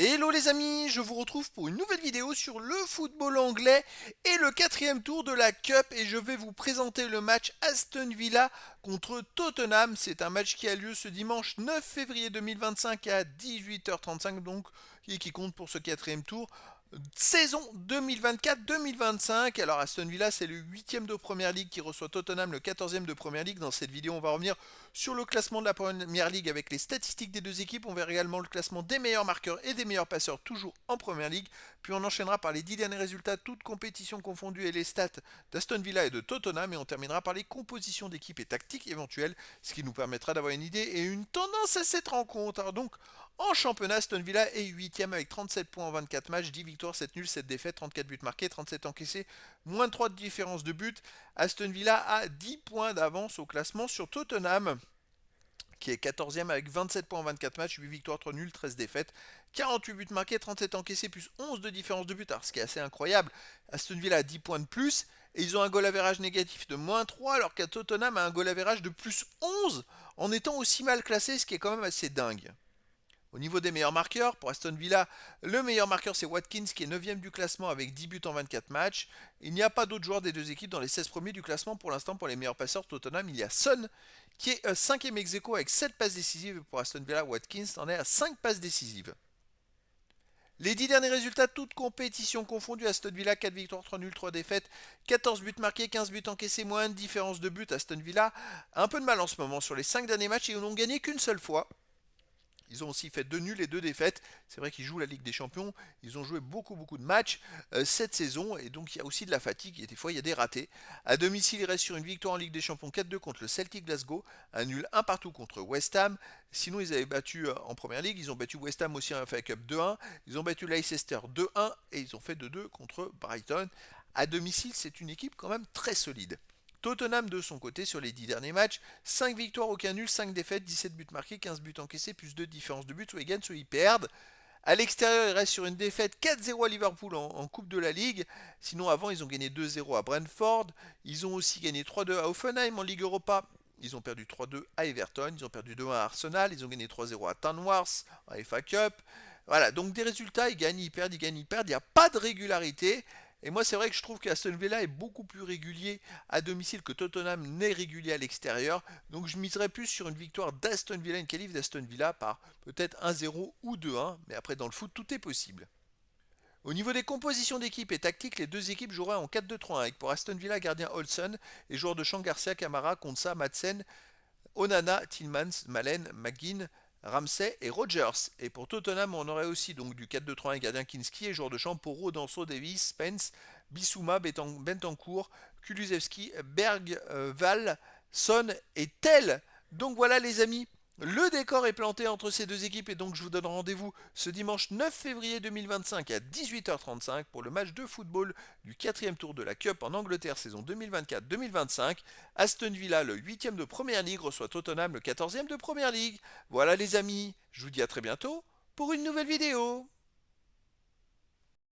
Hello les amis, je vous retrouve pour une nouvelle vidéo sur le football anglais et le quatrième tour de la Cup et je vais vous présenter le match Aston Villa contre Tottenham. C'est un match qui a lieu ce dimanche 9 février 2025 à 18h35 donc et qui compte pour ce quatrième tour. Saison 2024-2025. Alors Aston Villa c'est le 8e de Première League qui reçoit Tottenham le 14e de Première League. Dans cette vidéo on va revenir sur le classement de la Première League avec les statistiques des deux équipes. On verra également le classement des meilleurs marqueurs et des meilleurs passeurs toujours en Première League. Puis on enchaînera par les 10 derniers résultats toutes compétitions confondues et les stats d'Aston Villa et de Tottenham. Et on terminera par les compositions d'équipes et tactiques éventuelles, ce qui nous permettra d'avoir une idée et une tendance à cette rencontre. Alors donc en championnat, Aston Villa est 8e avec 37 points en 24 matchs, 10 victoires, 7 nuls, 7 défaites, 34 buts marqués, 37 encaissés, moins de 3 de différence de but. Aston Villa a 10 points d'avance au classement sur Tottenham, qui est 14e avec 27 points en 24 matchs, 8 victoires, 3 nuls, 13 défaites, 48 buts marqués, 37 encaissés, plus 11 de différence de but. Alors ce qui est assez incroyable, Aston Villa a 10 points de plus, et ils ont un goal average négatif de moins 3, alors qu'à Tottenham a un goal average de plus 11, en étant aussi mal classé, ce qui est quand même assez dingue. Au niveau des meilleurs marqueurs, pour Aston Villa, le meilleur marqueur c'est Watkins qui est 9e du classement avec 10 buts en 24 matchs. Il n'y a pas d'autres joueurs des deux équipes dans les 16 premiers du classement pour l'instant pour les meilleurs passeurs Tottenham. Il y a Son qui est 5e ex aequo avec 7 passes décisives pour Aston Villa. Watkins en est à 5 passes décisives. Les 10 derniers résultats, toutes compétitions confondues, Aston Villa 4 victoires, 3 nuls, 3 défaites, 14 buts marqués, 15 buts encaissés, moins de différence de but. Aston Villa a un peu de mal en ce moment sur les 5 derniers matchs et ils n'ont gagné qu'une seule fois. Ils ont aussi fait 2 nuls et 2 défaites. C'est vrai qu'ils jouent la Ligue des Champions. Ils ont joué beaucoup de matchs cette saison. Et donc il y a aussi de la fatigue. Et des fois il y a des ratés. À domicile, ils restent sur une victoire en Ligue des Champions 4-2 contre le Celtic Glasgow. Un nul 1 partout contre West Ham. Sinon ils avaient battu en Première Ligue. Ils ont battu West Ham aussi en FA Cup 2-1. Ils ont battu Leicester 2-1. Et ils ont fait 2-2 contre Brighton. À domicile, c'est une équipe quand même très solide. Tottenham de son côté sur les 10 derniers matchs, 5 victoires, aucun nul, 5 défaites, 17 buts marqués, 15 buts encaissés, plus 2 différences de buts, soit ils gagnent, soit ils perdent. À l'extérieur, ils restent sur une défaite 4-0 à Liverpool en Coupe de la Ligue. Sinon, avant, ils ont gagné 2-0 à Brentford. Ils ont aussi gagné 3-2 à Hoffenheim en Ligue Europa. Ils ont perdu 3-2 à Everton. Ils ont perdu 2-1 à Arsenal. Ils ont gagné 3-0 à Tamworth en FA Cup. Voilà, donc des résultats, ils gagnent, ils perdent, ils gagnent, ils perdent. Il n'y a pas de régularité. Et moi, c'est vrai que je trouve qu'Aston Villa est beaucoup plus régulier à domicile que Tottenham n'est régulier à l'extérieur. Donc, je miserais plus sur une victoire d'Aston Villa, une qualif d'Aston Villa par peut-être 1-0 ou 2-1. Mais après, dans le foot, tout est possible. Au niveau des compositions d'équipe et tactiques, les deux équipes joueraient en 4-2-3-1 avec pour Aston Villa gardien Olsen et joueurs de champ Garcia, Camara, Konsa, Madsen, Onana, Tillmans, Malen, McGinn, Ramsey et Rogers. Et pour Tottenham, on aurait aussi donc du 4-2-3-1 gardien Kinski et joueur de champ Poro, Danso, Davis, Spence, Bissouma, Bentancourt, Kulusevski, Berg, Val, Son et Tel. Donc voilà les amis, le décor est planté entre ces deux équipes et donc je vous donne rendez-vous ce dimanche 9 février 2025 à 18h35 pour le match de football du quatrième tour de la Cup en Angleterre saison 2024-2025. Aston Villa, le 8e de Première Ligue, reçoit Tottenham, le 14e de Première Ligue. Voilà les amis, je vous dis à très bientôt pour une nouvelle vidéo.